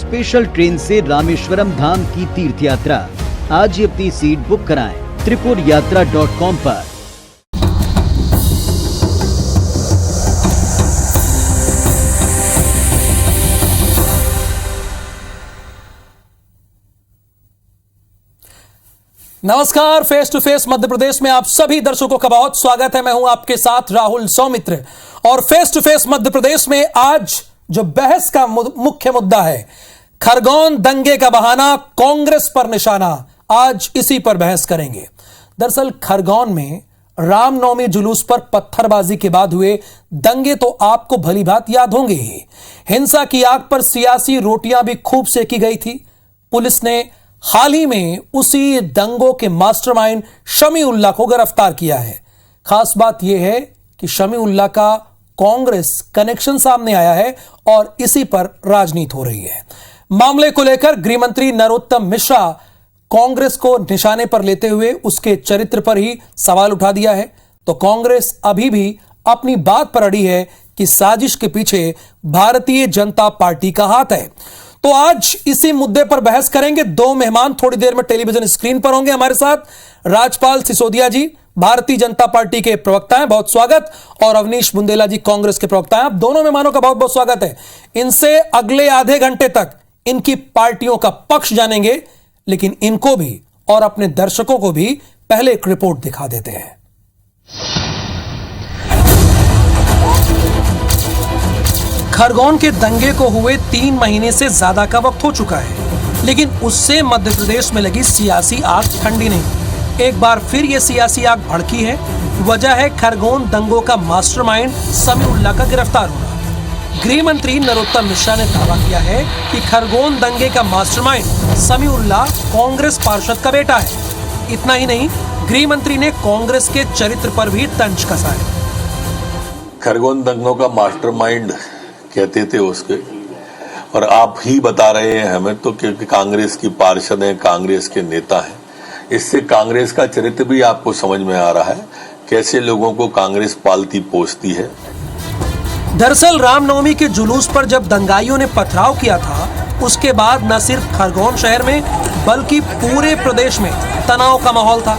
Special train से रामेश्वरम धाम की तीर्थ यात्रा। आज ही अपनी सीट बुक कराएं tripurayatra.com पर। नमस्कार, face to face Madhya Pradesh में आप सभी दर्शकों का बहुत स्वागत है। मैं हूं आपके साथ राहुल सौमित्र और face to face Madhya Pradesh में आज जो बहस का मुख्य मुद्दा है, खरगोन दंगे का बहाना, कांग्रेस पर निशाना, आज इसी पर बहस करेंगे। दरअसल खरगोन में रामनवमी जुलूस पर पत्थरबाजी के बाद हुए दंगे तो आपको भली भांत याद होंगे ही। हिंसा की आग पर सियासी रोटियां भी खूब सेकी गई थी। पुलिस ने हाल ही में उसी दंगों के मास्टरमाइंड शमीउल्लाह को गिरफ्तार किया है। खास बात यह है कि शमीउल्लाह का कांग्रेस कनेक्शन सामने आया है और इसी पर राजनीति हो रही है। मामले को लेकर गृह मंत्री नरोत्तम मिश्रा कांग्रेस को निशाने पर लेते हुए उसके चरित्र पर ही सवाल उठा दिया है। तो कांग्रेस अभी भी अपनी बात पर अड़ी है कि साजिश के पीछे भारतीय जनता पार्टी का हाथ है। तो आज इसी मुद्दे पर बहस करेंगे। दो मेहमान थोड़ी देर में टेलीविजन स्क्रीन पर होंगे हमारे साथ। राजपाल सिसोदिया जी भारतीय जनता पार्टी के प्रवक्ता हैं, बहुत स्वागत, और अवनीश बुंदेला जी कांग्रेस के प्रवक्ता हैं। आप दोनों मेहमानों का बहुत बहुत स्वागत है। इनसे अगले आधे घंटे तक इनकी पार्टियों का पक्ष जानेंगे, लेकिन इनको भी और अपने दर्शकों को भी पहले एक रिपोर्ट दिखा देते हैं। खरगोन के दंगे को हुए 3 महीने से ज्यादा का वक्त हो चुका है, लेकिन उससे मध्य प्रदेश में लगी सियासी आग ठंडी नहीं। एक बार फिर ये सियासी आग भड़की है। वजह है खरगोन दंगों का मास्टरमाइंड शमीउल्लाह का गिरफ्तार होना। गृह मंत्री नरोत्तम मिश्रा ने दावा किया है कि खरगोन दंगे का मास्टरमाइंड शमीउल्लाह कांग्रेस पार्षद का बेटा है। इतना ही नहीं, गृह मंत्री ने कांग्रेस के चरित्र पर भी तंज कसा है। खरगोन दंगों का मास्टरमाइंड कहते थे उसके, और आप ही बता रहे हैं हमें तो, क्योंकि कांग्रेस की पार्षद हैं, कांग्रेस के नेता हैं। इससे कांग्रेस का चरित्र भी आपको समझ में आ रहा है, कैसे लोगों को कांग्रेस पालती पोसती है। दरअसल रामनवमी के जुलूस पर जब दंगाइयों ने पथराव किया था, उसके बाद न सिर्फ खरगोन शहर में बल्कि पूरे प्रदेश में तनाव का माहौल था।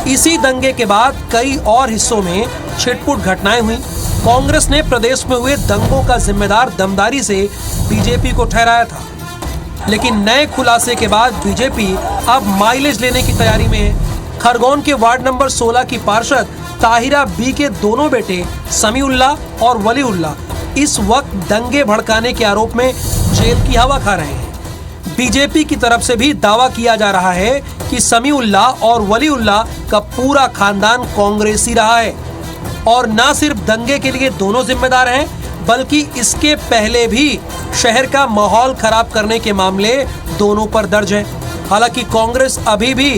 इसी दंगे के बाद कई और हिस्सों में छिटपुट घटनाएं हुई। कांग्रेस ने प्रदेश में हुए दंगों का जिम्मेदार दमदारी से बीजेपी को ठहराया था, लेकिन नए खुलासे के बाद बीजेपी अब माइलेज लेने की तैयारी में है। खरगोन के वार्ड नंबर 16 की पार्षद ताहिरा बी के दोनों बेटे शमीउल्लाह और वलीउल्लाह इस वक्त दंगे भड़काने के आरोप में जेल की हवा खा रहे हैं। बीजेपी की तरफ से भी दावा किया जा रहा है कि शमीउल्लाह और वलीउल्लाह का पूरा खानदान कांग्रेसी रहा है और न सिर्फ दंगे के लिए दोनों जिम्मेदार हैं, बल्कि इसके पहले भी शहर का माहौल खराब करने के मामले दोनों पर दर्ज हैं। हालांकि कांग्रेस अभी भी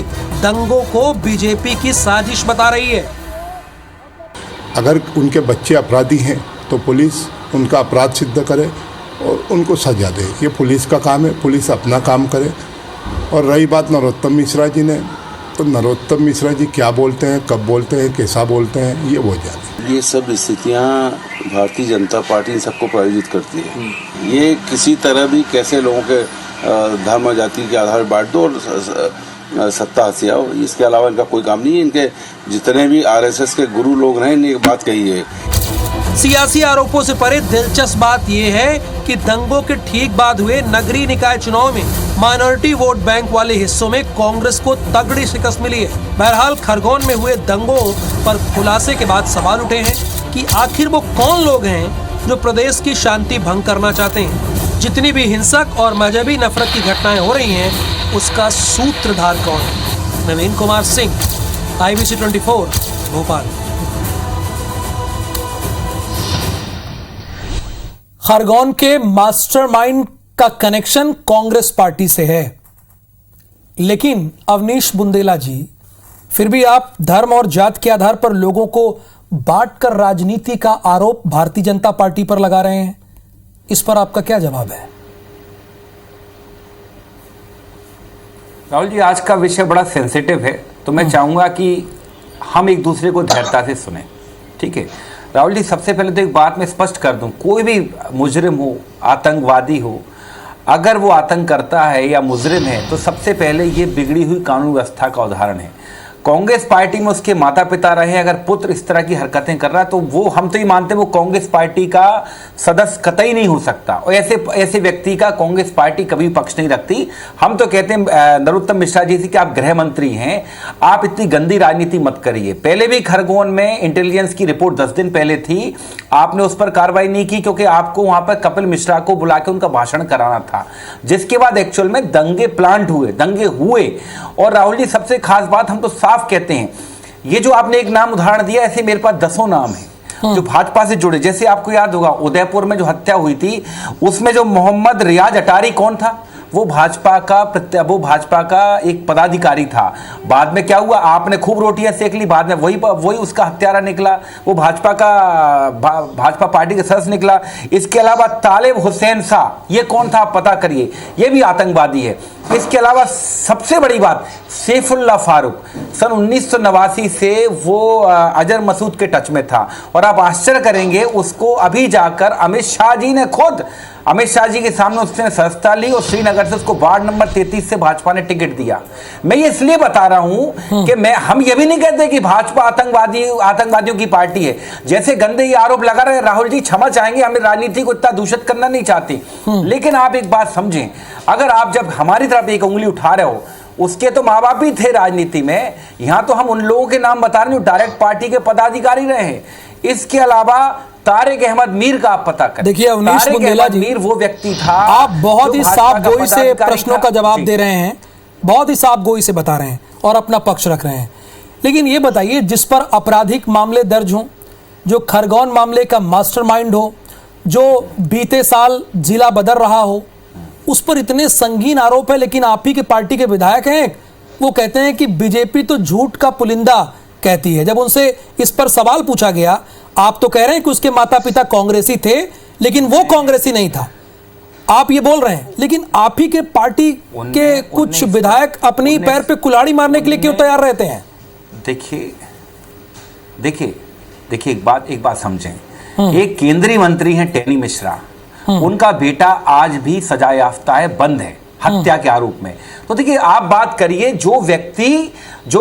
दंगों को बीजेपी की साजिश बता रही है। अगर उनके बच्चे अपराधी हैं तो पुलिस उनका अपराध सिद्ध करे और उनको सजा दे। ये पुलिस का काम है, पुलिस अपना काम करे। और रही बात नरोत्तम मिश्रा जी ने, तो नरोत्तम मिश्रा जी क्या बोलते हैं, कब बोलते हैं, कैसा बोलते हैं, ये वो जाने। ये सब स्थितियाँ भारतीय जनता पार्टी सबको प्रायोजित करती है। ये किसी तरह भी कैसे लोगों के धर्म जाति के आधार बांट दो और सत्ता हासिल आओ, इसके अलावा इनका कोई काम नहीं है। इनके जितने भी आरएसएस के गुरु लोग हैं, इन्हें एक बात कही है। सियासी आरोपों से परे दिलचस्प बात यह है कि दंगों के ठीक बाद हुए नगरीय निकाय चुनाव में माइनॉरिटी वोट बैंक वाले हिस्सों में कांग्रेस को तगड़ी शिकस्त मिली है। बहरहाल खरगोन में हुए दंगों पर खुलासे के बाद सवाल उठे हैं कि आखिर वो कौन लोग हैं जो प्रदेश की शांति भंग करना चाहते हैं। जितनी भी हिंसक और मजहबी नफरत की घटनाएं हो रही हैं, उसका सूत्रधार कौन है? नवीन कुमार सिंह, IBC 24, भोपाल। खरगोन के मास्टरमाइंड का कनेक्शन कांग्रेस पार्टी से है, लेकिन अवनीश बुंदेला जी, फिर भी आप धर्म और जात के आधार पर लोगों को बांटकर राजनीति का आरोप भारतीय जनता पार्टी पर लगा रहे हैं। इस पर आपका क्या जवाब है? राहुल जी, आज का विषय बड़ा सेंसिटिव है, तो मैं चाहूंगा कि हम एक दूसरे को धैर्यता से सुने। ठीक है राहुल जी, सबसे पहले तो एक बात मैं स्पष्ट कर दूं, कोई भी मुजरिम हो, आतंकवादी हो, अगर वो आतंककर्ता है या मुजरिम है तो सबसे पहले ये बिगड़ी हुई कानून व्यवस्था का उदाहरण है। कांग्रेस पार्टी में उसके माता पिता रहे, अगर पुत्र इस तरह की हरकतें कर रहा है तो वो, हम तो ये मानते हैं वो कांग्रेस पार्टी का सदस्य कतई नहीं हो सकता, और ऐसे व्यक्ति का कांग्रेस पार्टी कभी पक्ष नहीं रखती। हम तो कहते हैं नरोत्तम मिश्रा जी से कि आप गृह मंत्री हैं, आप इतनी गंदी राजनीति मत करिए। पहले भी खरगोन में इंटेलिजेंस की रिपोर्ट 10 दिन पहले थी, आपने उस पर कार्रवाई नहीं की क्योंकि आपको वहां पर कपिल मिश्रा को बुला के उनका भाषण कराना था, जिसके बाद एक्चुअल में दंगे हुए। और राहुल जी, सबसे खास बात हम तो साफ कहते हैं, ये जो आपने एक नाम उदाहरण दिया, ऐसे मेरे पास 10 नाम हैं जो भाजपा से जुड़े। जैसे आपको याद होगा उदयपुर में जो हत्या हुई थी, उसमें जो मोहम्मद रियाज अटारी कौन था, वो भाजपा का एक पदाधिकारी था। बाद में क्या हुआ, आपने खूब रोटियां सेक ली, बाद में वही उसका हत्यारा निकला, वो भाजपा पार्टी के सदस्य निकला। इसके अलावा तालिब हुसैन शाह, ये कौन था आप पता करिए, ये भी आतंकवादी है। इसके अलावा सबसे बड़ी बात, सैफुल्लाह फारूक सन 1989 से वो अजहर मसूद के टच में था, और आप आश्चर्य करेंगे, उसको अभी जाकर अमित शाह जी के सामने उसने सस्ता ली और श्रीनगर से उसको वार्ड नंबर 33 से भाजपा ने टिकट दिया। मैं ये इसलिए बता रहा हूं कि हम ये भी नहीं कहते कि भाजपा आतंकवादियों की पार्टी है। जैसे गंदे ये आरोप लगा रहे राहुल जी, क्षमा चाहेंगे, हमें राजनीति को इतना दूषित करना नहीं चाहती, लेकिन आप एक बात समझें, अगर आप जब हमारी तरफ एक उंगली उठा रहे हो, उसके तो माँ बाप भी थे राजनीति में, यहां तो हम उन लोगों के नाम बता रहे हैं जो डायरेक्ट पार्टी के पदाधिकारी रहे हैं। इसके अलावा तारिक अहमद मीर का आप पता करें। देखिए अवनीश बुंदेला जी, मीर वो व्यक्ति था, आप बहुत ही साफ गोई से प्रश्नों का जवाब दे रहे हैं, बहुत ही साफ गोई से बता रहे हैं और अपना पक्ष रख रहे हैं। लेकिन ये बताइए, जिस पर आपराधिक मामले दर्ज हों, जो खरगोन मामले का मास्टरमाइंड हो, जो बीते साल जिला बदल रहा हो, उस पर इतने संगीन आरोप है, लेकिन आप ही के पार्टी के विधायक हैं, वो कहते हैं कि बीजेपी तो झूठ का पुलिंदा कहती है। जब उनसे इस पर सवाल पूछा गया, आप तो कह रहे हैं कि उसके माता पिता कांग्रेसी थे, लेकिन वो कांग्रेसी नहीं था, आप ये बोल रहे हैं, लेकिन आप ही के पार्टी के कुछ विधायक अपनी पैर पे कुल्हाड़ी मारने के लिए क्यों तैयार रहते हैं? देखिए एक बात समझें, एक केंद्रीय मंत्री हैं टेनी मिश्रा, उनका बेटा आज भी सजा याफ्ता है, बंद है हत्या के आरोप में। तो देखिए, आप बात करिए, जो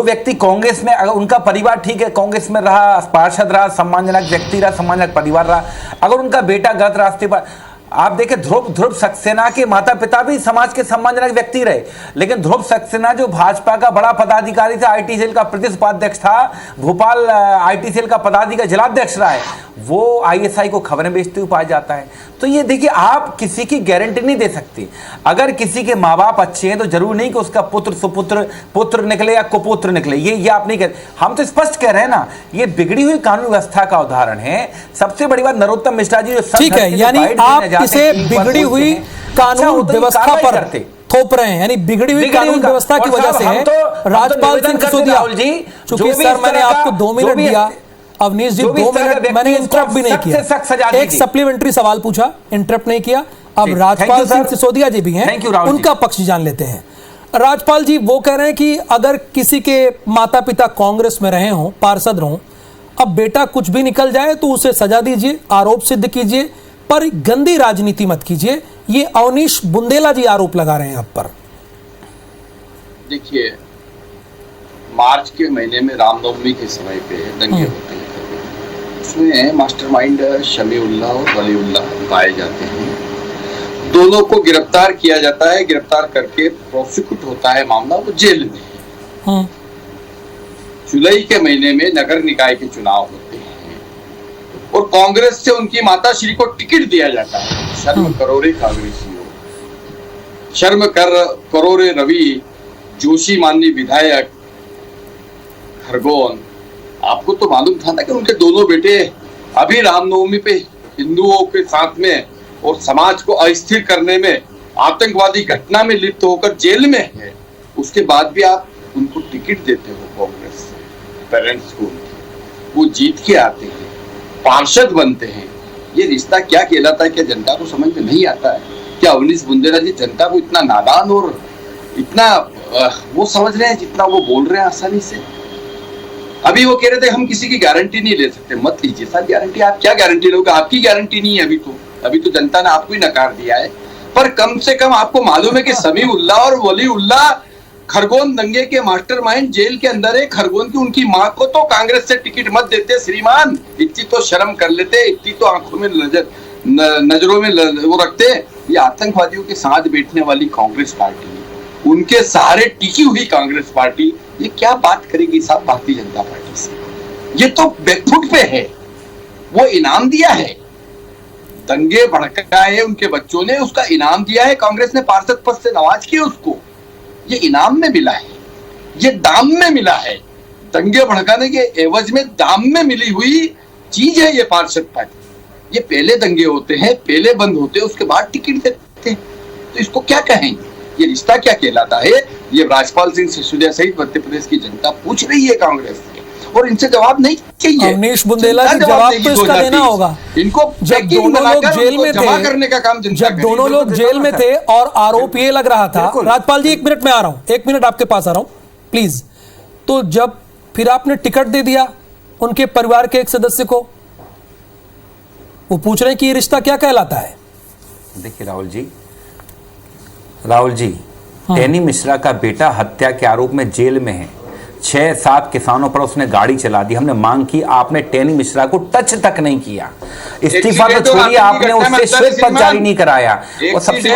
व्यक्ति कांग्रेस में, अगर उनका परिवार ठीक है, कांग्रेस में रहा, पार्षद रहा, सम्मानजनक व्यक्ति रहा, सम्मानजनक परिवार रहा, अगर उनका बेटा गलत रास्ते पर, आप देखें ध्रुव सक्सेना के माता पिता भी समाज के सम्मानजनक व्यक्ति रहे, लेकिन ध्रुव सक्सेना जो भाजपा का बड़ा पदाधिकारी था, आईटी सेल का प्रदेश उपाध्यक्ष था, भोपाल आईटी सेल का पदाधिकारी जिलाध्यक्ष रहा है, वो आईएसआई को खबरें बेचते हुए पाया जाता है। तो ये देखिए, आप किसी की गारंटी नहीं दे सकती। अगर किसी के माँ बाप अच्छे हैं तो जरूर नहीं कि उसका पुत्र निकले या कुपुत्र निकले, ये आप नहीं कहते। हम तो स्पष्ट कह रहे हैं ना, ये बिगड़ी हुई कानून व्यवस्था का उदाहरण है। सबसे बड़ी बात, नरोत्तम मिश्रा जी जो ठीक है, यानी आप इसे बिगड़ी हुई कानून व्यवस्था पर थोप रहे हैं, यानी बिगड़ी हुई कानून व्यवस्था की वजह से है। राजपाल सिंह सिसोदिया, चूंकि सर मैंने आपको 2 मिनट दिया, अवनीश जी 2 मिनट, मैंने इंटरप्ट भी नहीं किया, एक सप्लीमेंट्री सवाल पूछा, इंटरप्ट नहीं किया। अब राजपाल सिंह सिसोदिया जी भी हैं, उनका पक्ष जान लेते हैं। राजपाल जी वो कह रहे हैं कि अगर किसी के माता पिता कांग्रेस में रहे हों, पार्षद हों, अब बेटा कुछ भी निकल जाए तो उसे सजा दीजिए, आरोप सिद्ध कीजिए, पर गंदी राजनीति मत कीजिए। ये अवनीश बुंदेला जी आरोप लगा रहे हैं आप पर। देखिए, मार्च के महीने में रामनवमी के समय पे दंगे होते हैं, उसमें मास्टरमाइंड शमीउल्लाह और वलीउल्लाह पाए जाते हैं। दोनों को गिरफ्तार किया जाता है, गिरफ्तार करके प्रोसिक्यूट होता है मामला, वो जेल में। जुलाई के महीने में नगर निकाय के चुनाव होते हैं और कांग्रेस से उनकी माताश्री को टिकट दिया जाता है। शर्म करो रे कांग्रेसियों, शर्म करो रे रवि जोशी माननीय विधायक खरगोन। आपको तो मालूम था ना कि उनके दोनों बेटे अभी रामनवमी पे हिंदुओं के साथ में और समाज को अस्थिर करने में आतंकवादी घटना में लिप्त होकर जेल में है। उसके बाद भी आप उनको टिकट देते हो कांग्रेस से, पेरेंट्स को, वो जीत के आते हैं, पार्षद बनते हैं। ये रिश्ता क्या कहलाता है, क्या जनता को समझ में नहीं आता है? क्या अवनीश बुंदेला जी जनता को इतना नादान और इतना वो समझ रहे हैं जितना वो बोल रहे हैं आसानी से? अभी वो कह रहे थे हम किसी की गारंटी नहीं ले सकते। मत लीजिए सर गारंटी, आप क्या गारंटी लोगे? आपकी गारंटी नहीं है अभी तो जनता ने आपको ही नकार दिया है। पर कम से कम आपको मालूम है कि समीउल्लाह और वलीउल्लाह खरगोन दंगे के मास्टरमाइंड जेल के अंदर है। खरगोन की उनकी मां को तो कांग्रेस से टिकट मत देते श्रीमान, इतनी तो शर्म कर लेते, इतनी तो आंखों में नजरों में वो रखते। ये आतंकवादियों के साथ बैठने वाली कांग्रेस पार्टी, उनके सहारे टिकी हुई कांग्रेस पार्टी, ये क्या बात करेगी साहब भारतीय जनता पार्टी से? ये तो बैकफुट पे है। वो इनाम दिया है, दंगे भड़काए उनके बच्चों ने, उसका इनाम दिया है, कांग्रेस ने पार्षद पद से नवाज किया उसको। ये इनाम में मिला है, ये दाम में मिला है, दंगे भड़काने के एवज में दाम में मिली हुई चीज है ये पार्षद पद। ये पहले दंगे होते हैं, पहले बंद होते हैं, उसके बाद टिकट देते हैं। तो इसको क्या कहेंगे? ये रिश्ता क्या कहलाता है? ये राजपाल सिंह सिसोदिया सहित मध्य प्रदेश की जनता पूछ रही है कांग्रेस से, और इनसे जवाब नहीं चाहिए। अवनीश बुंदेला जी, जवाब तो इसका देना होगा। इनको जब दोनों लोग जेल में थे, करने का काम जब दोनों लोग जेल में थे और आरोप ये लग रहा था, राजपाल जी 1 मिनट में आ रहा हूं, 1 मिनट आपके पास आ रहा हूं प्लीज। तो जब फिर आपने टिकट दे दिया उनके परिवार के एक सदस्य को, वो पूछ रहे हैं कि ये रिश्ता क्या कहलाता है? देखिए राहुल जी, टेनी मिश्रा का बेटा हत्या के आरोप में जेल में है। 6-7 किसानों पर उसने गाड़ी चला दी। हमने मांग की, आपने टेनी मिश्रा को टच तक नहीं किया। इस्तीफा तो छोड़िए, आपने उससे श्वेत पत्र जारी नहीं कराया। और सबसे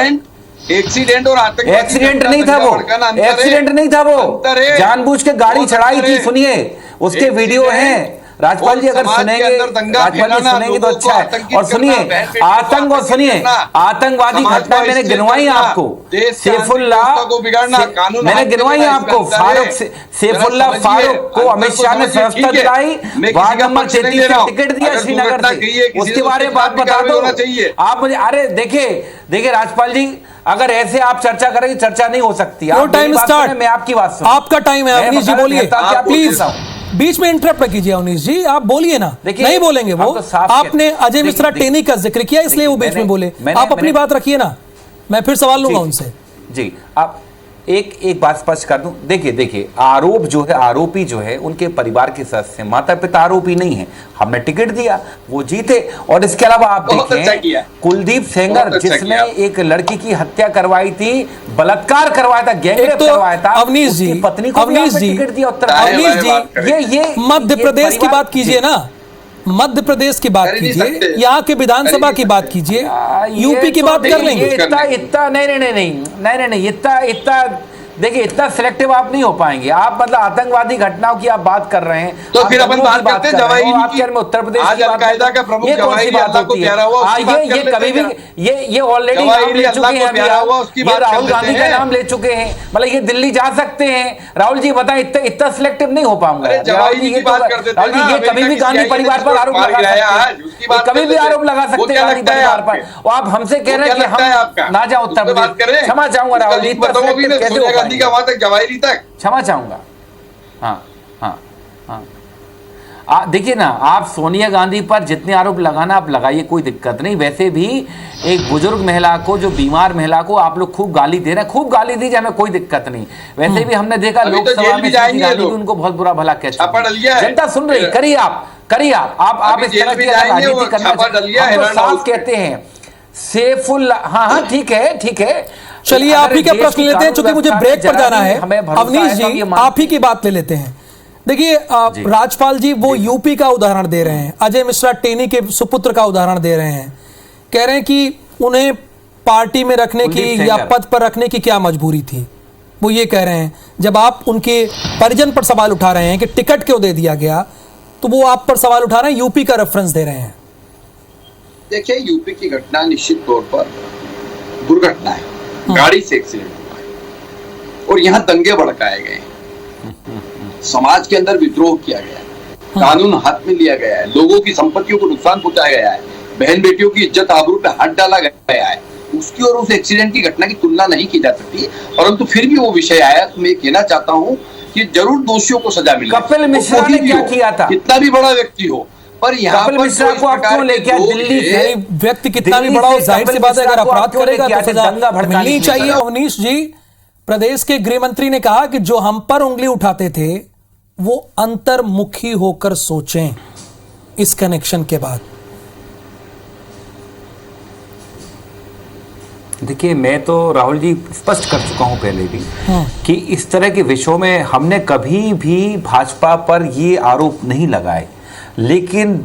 एक्सीडेंट और आतंकवादी एक्सीडेंट नहीं था वो, एक्सीडेंट नहीं था वो, जानबूझ के गाड़ी चढ़ाई थी। सुनिए, उसके वीडियो हैं। राजपाल जी अगर सुनेंगे, राजपाल जी सुनेंगे तो अच्छा है। और सुनिए, आतंक और सुनिए आतंकवादी घटना मैंने गिनवाई आपको। सैफुल्लाह, मैंने गिनवाई आपको। सैफुल्लाह फारूक को अमित शाह ने व्यवस्था दिलाई, वार्ड नंबर 33 से टिकट दिया श्रीनगर से। उसके बारे में बात बता दो आप मुझे। अरे देखिए राजपाल जी, अगर ऐसे आप चर्चा करेंगे, चर्चा नहीं हो सकती। टाइम स्टार्ट, मैं आपकी बात सुन, आपका टाइम है। अवनीश जी बोलिए प्लीज, बीच में इंटरप्ट न कीजिए। अवनीश जी आप बोलिए ना, नहीं बोलेंगे वो। तो आपने अजय मिश्रा टेनी का जिक्र किया इसलिए वो बीच में बोले। आप अपनी बात रखिए ना, मैं फिर सवाल लूंगा उनसे। जी, आप एक बात स्पष्ट कर दूं। देखिए आरोप जो है, आरोपी जो है उनके परिवार के सदस्य, माता पिता आरोपी नहीं है। हमने टिकट दिया, वो जीते। और इसके अलावा आप देखें, कुलदीप सेंगर जिसने एक लड़की की हत्या करवाई थी, बलात्कार करवाया था, गैंगरेप करवाया था, अवनीश जी, पत्नी को टिकट दिया। अवनीश जी, ये मध्य प्रदेश की बात कीजिए ना, मध्य प्रदेश की बात कीजिए, यहाँ के विधानसभा की बात कीजिए, यूपी की बात कर लेंगे। इतना नहीं, इतना देखिए, इतना सिलेक्टिव आप नहीं हो पाएंगे। आप मतलब आतंकवादी घटनाओं की आप बात कर रहे हैं, तो फिर अपन बात करते हैं जवाहिरी की। उत्तर प्रदेश आज अलकायदा का प्रमुख जवाहिरी अल्लाह को प्यारा हुआ, उसकी बात कर लेते हैं। कभी भी ये ऑलरेडी नाम ले चुके हैं, ये राहुल गांधी का नाम ले चुके हैं, मतलब ये दिल्ली जा सकते हैं। राहुल जी बताएं, इतना सिलेक्टिव नहीं हो पाऊंगा। राहुल जी ये कभी भी गांधी परिवार पर आरोप लगा सकते हैं, कभी भी आरोप लगा सकते हैं गांधी परिवार पर। और आप हमसे कह रहे हैं कि हम ना जाए उत्तर प्रदेश। क्षमा चाहूंगा राहुल जी, गांधी का वहां तक जवाहिरी तक क्षमा चाहूंगा। देखिए ना, आप सोनिया गांधी पर जितने आरोप लगाना आप लगाइए, कोई दिक्कत नहीं। वैसे भी एक बुजुर्ग महिला को, जो बीमार महिला को आप लोग खूब गाली दे रहे हैं, खूब गाली दीजिए, हमें कोई दिक्कत नहीं। वैसे भी हमने देखा लोकसभा में गाली उनको बहुत बुरा भला कहते हैं। जनता सुन रही, करिए आप इस तरह की राजनीति करना साफ कहते हैं। सैफुल्लाह, हाँ ठीक है, चलिए आप ही का प्रश्न लेते हैं, क्योंकि मुझे ब्रेक पर जाना है। अवनीश जी आप ही की बात ले लेते हैं। देखिए राजपाल जी वो यूपी का उदाहरण दे रहे हैं, अजय मिश्रा टेनी के सुपुत्र का उदाहरण दे रहे हैं, कह रहे हैं कि उन्हें पार्टी में रखने की या पद पर रखने की क्या मजबूरी थी। वो ये कह रहे हैं, जब आप उनके परिजन पर सवाल उठा रहे हैं कि टिकट क्यों दे दिया गया, तो वो आप पर सवाल उठा रहे हैं, यूपी का रेफरेंस दे रहे हैं। देखिए, यूपी की घटना निश्चित तौर पर दुर्घटना है, गाड़ी से एक्सीडेंट हुआ है और यहाँ दंगे भड़काए गए, समाज के अंदर विद्रोह किया गया है, कानून हाथ में लिया गया है, लोगों की संपत्तियों को नुकसान पहुंचाया गया है, बहन बेटियों की इज्जत आबरू पे हाथ डाला गया है। उसकी और उस एक्सीडेंट की घटना की तुलना नहीं की जा सकती, परंतु फिर भी वो विषय आया तो मैं कहना चाहता हूँ कि जरूर दोषियों को सजा मिले। कपिल मिश्रा ने क्या किया था? कितना भी बड़ा व्यक्ति हो, पर यहाँ पर मिश्रा को आप क्यों लेके दिल्ली के व्यक्ति कितना भी बड़ा हो, जाहिर सी बात है अगर अपराध करेगा तो सजा मिलनी चाहिए। अवनीश जी, प्रदेश के गृह मंत्री ने कहा कि जो हम पर उंगली उठाते थे वो अंतर्मुखी होकर सोचें इस कनेक्शन के बाद। देखिए, मैं तो राहुल जी स्पष्ट कर चुका हूं पहले भी कि इस तरह के विषयों में हमने कभी भी भाजपा पर ये आरोप नहीं लगाए, लेकिन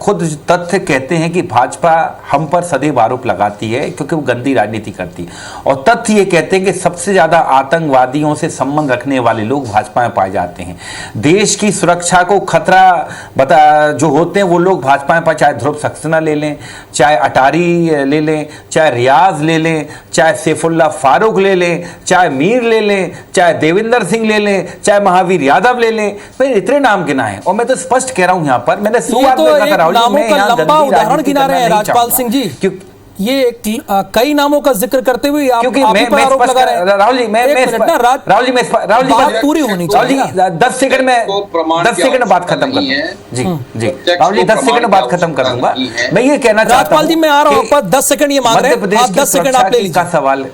खुद तथ्य कहते हैं कि भाजपा हम पर सदैव आरोप लगाती है क्योंकि वो गंदी राजनीति करती है, और तथ्य ये कहते हैं कि सबसे ज्यादा आतंकवादियों से संबंध रखने वाले लोग भाजपा में पाए जाते हैं। देश की सुरक्षा को खतरा जो होते हैं वो लोग भाजपा में पाए, चाहे ध्रुव सक्सेना ले लें, चाहे अटारी ले लें, चाहे रियाज ले लें, चाहे सैफुल्ला फारूक ले लें, चाहे मीर ले लें, चाहे देवेंद्र सिंह ले लें, चाहे महावीर यादव ले लें। मैं इतने नाम गिनाए और मैं तो स्पष्ट कह रहा हूं यहां मैंने ये तो एक नामों का लंबा उदाहरण गिना रहे हैं राजपाल सिंह जी, ये कई नामों का जिक्र करते हुए आप ही पर आरोप लगा रहे हैं। राहुल जी बात पूरी होनी चाहिए। 10 सेकंड में बात खत्म कर जी राहुल जी 10 सेकंड में बात खत्म कर दूंगा। मैं ये कहना चाहता हूं राजपाल जी, मैं आ रहा हूं, 10 सेकंड ये मांग रहे हैं, आप 10 सेकंड आप ले लीजिए। सवाल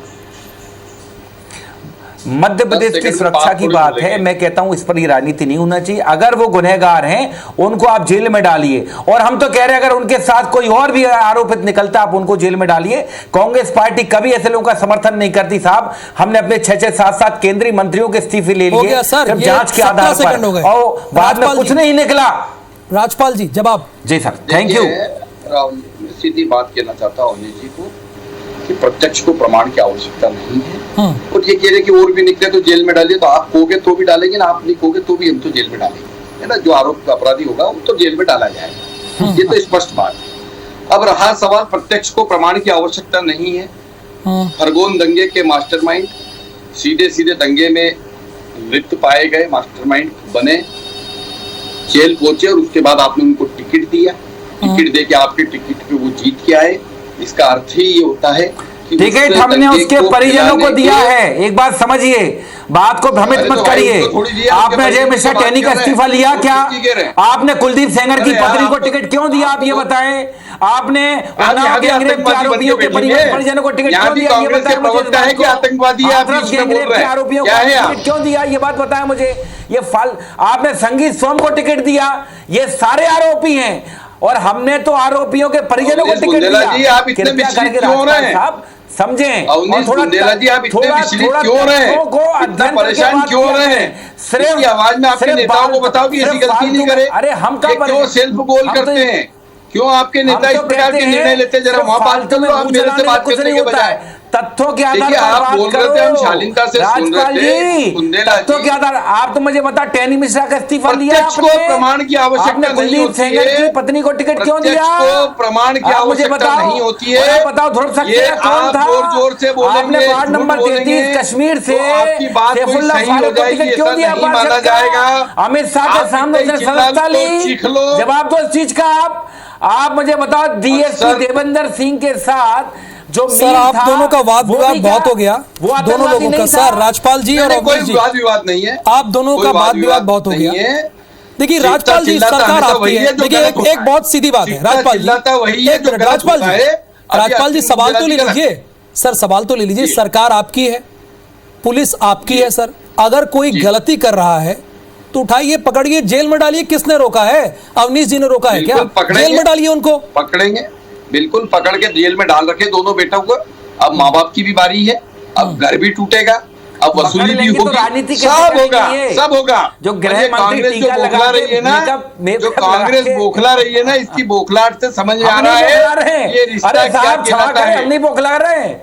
मध्य प्रदेश की सुरक्षा की बात है, मैं कहता हूं इस पर ये राजनीति नहीं होना चाहिए। अगर वो गुनहगार हैं उनको आप जेल में डालिए, और हम तो कह रहे हैं अगर उनके साथ कोई और भी आरोपित निकलता आप उनको जेल में डालिए। कांग्रेस पार्टी कभी ऐसे लोगों का समर्थन नहीं करती साहब। हमने अपने 6-6, 7-7 केंद्रीय मंत्रियों के इस्तीफे ले लिए जब जांच के आधार पर, और बाद में कुछ नहीं निकला। राजपाल जी जवाब। जी सर, थैंक यू। राहुल, सीधी बात कहना चाहता हूं अवनीश जी को कि प्रत्यक्ष को प्रमाण की आवश्यकता नहीं है, और ये कह रहे कि और भी निकले तो जेल में डालिए, तो आप कहोगे तो भी डालेंगे ना, आप नहीं कहोगे तो भी हम तो जेल में डालेंगे, है ना। जो आरोप अपराधी होगा वो तो जेल में डाला जाएगा, ये तो स्पष्ट बात है। अब रहा सवाल प्रत्यक्ष को प्रमाण की आवश्यकता नहीं है। खरगोन दंगे के मास्टरमाइंड सीधे दंगे में लिप्त पाए गए मास्टरमाइंड बने, जेल पहुंचे, और उसके बाद आपने उनको टिकट दिया, टिकट दे के आपके टिकट पे वो जीत के आए। इसका अर्थ ही ये होता है कि टिकट हमने उसके परिजनों को दिया है। एक बात समझिए, बात को भ्रमित मत करिए। आपने अजय मिश्रा टहनी का इस्तीफा लिया क्या? आपने कुलदीप सेंगर की पत्नी को टिकट क्यों दिया, आप ये बताएं। आपने अंग्रेज के आरोपियों के परिजनों को टिकट क्यों दिया, ये बताएं मुझे। आतंकवादी आरोपियों को टिकट क्यों दिया, ये बात बताएं मुझे। ये आपने संगीत सोम को टिकट दिया, ये सारे आरोपी हैं, और हमने तो आरोपियों के परिजनों को टिकट दिया। जी, आप इतने विचलित क्यों रहे हैं? समझें, थोड़ा जी आप इतने विचलित क्यों रहे हैं, इतना परेशान क्यों रहे हैं? इसकी आवाज में आपके नेताओं को बताओ कि ऐसी गलती नहीं करे। अरे हम क्यों सेल्फ गोल करते हैं, क्यों आपके नेता इस प्रकार के निर्णय लेते हैं? जरा वहां बात करो, आप मेरे से बात करने के बजाय तथ्यों के आधार पर आप बोल रहे थे, हम शालीनता से सुन रहे थे। तथ्यों के आधार आप तो मुझे बता, टहनी मिश्रा का इस्तीफा लिया आपने, प्रमाण की आवश्यकता नहीं होती है। की पत्नी को टिकट क्यों दिया? प्रमाण की आवश्यकता नहीं होती है। बताओ, ध्रुव सक्सेना कौन था? जोर से बोलेंगे, आपने वार्ड नंबर 33 कश्मीर से आपकी बात सही हो जाएगी, ऐसा नहीं माना जाएगा। अमित शाह के सामने सदस्यता ली, जवाब दो इस चीज का। आप मुझे बताओ, डीएसपी देवेंद्र सिंह के साथ जो सर, आप दोनों का वाद विवाद बहुत हो गया, दोनों लोगों का। सर, राजपाल जी और कोई वाद विवाद नहीं है, आप दोनों का वाद विवाद बहुत हो गया। देखिए राजपाल जी, सरकार आपकी है। देखिए एक बहुत सीधी बात है राजपाल जी, राजपाल जी सवाल तो ले लीजिए सर, सवाल तो ले लीजिए। सरकार आपकी है, पुलिस आपकी है सर। अगर कोई गलती कर रहा है तो उठाइए, पकड़िए, जेल में डालिए। किसने रोका है? अवनीश जी ने रोका है क्या? जेल में डालिए उनको। पकड़ेंगे, बिल्कुल पकड़ के जेल में डाल रखे दोनों बेटों को। अब माँ बाप की भी बारी है, अब घर भी टूटेगा, अब वसूली भी होगी, सब होगा, सब होगा। जो गृह मंत्री जो बौखला रही है ना, जो कांग्रेस बौखला रही है ना, इसकी बौखलाहट से समझ में आ रहा है ये रिश्ता क्या कहलाता है। हम नहीं बौखला रहे हैं,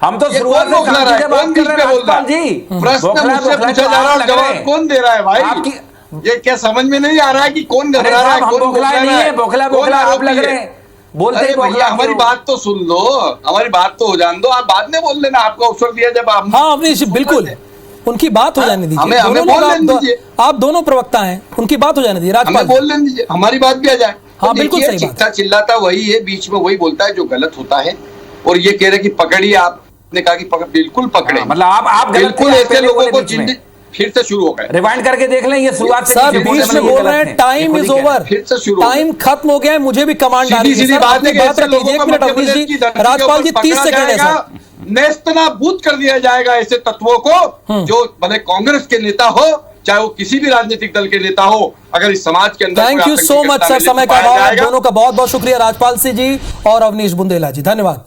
हम तो शुरुआत में बोल रहा है। कौन किस पे बोल रहा है? प्रश्न मुझसे पूछा जा रहा है, जवाब कौन दे रहा है भाई? ये क्या समझ में नहीं आ रहा है कि कौन घबरा रहा है, कौन बौखला नहीं है? बौखला आप लग रहे हैं। बोलते भैया हमारी बात तो सुन लो, हमारी बात तो हो जाने दो, आप बाद में बोल लेना, आपको अवसर दिया जब आप। हाँ अवनीश बिल्कुल, उनकी बात हो जाने दीजिए। हमें बोल लेने दीजिए, आप दोनों प्रवक्ता हैं, उनकी बात हो जाने दीजिए। राजपाल बोल लेने दीजिए, हमारी बात भी आ जाए। हाँ बिल्कुल सही बात है। चिल्लाता वही है, बीच में वही बोलता है जो गलत होता है, और ये कह रहे कि पकड़िए। आपने कहा कि बिल्कुल पकड़े, मतलब आप बिल्कुल ऐसे लोगों को फिर से शुरू हो गए। रिवाइंड करके देख लें, ये शुरुआत से सर बीच में बोल रहे हैं टाइम इज ओवर, फिर से शुरू, टाइम खत्म हो गया है, मुझे भी कमांड आ रही है। सीधी बात है, बात रखिए 1 मिनट अवनीश जी। राजपाल जी 30 सेकंड है सर। नेस्तनाबूद कर दिया जाएगा ऐसे तत्वों को, जो भले कांग्रेस के नेता हो, चाहे वो किसी भी राजनीतिक दल के नेता हो, अगर इस समाज के अंदर। Thank you so much sir, समय का अभाव। दोनों का बहुत बहुत शुक्रिया, राजपाल सिंह जी और अवनीश बुंदेला जी, धन्यवाद।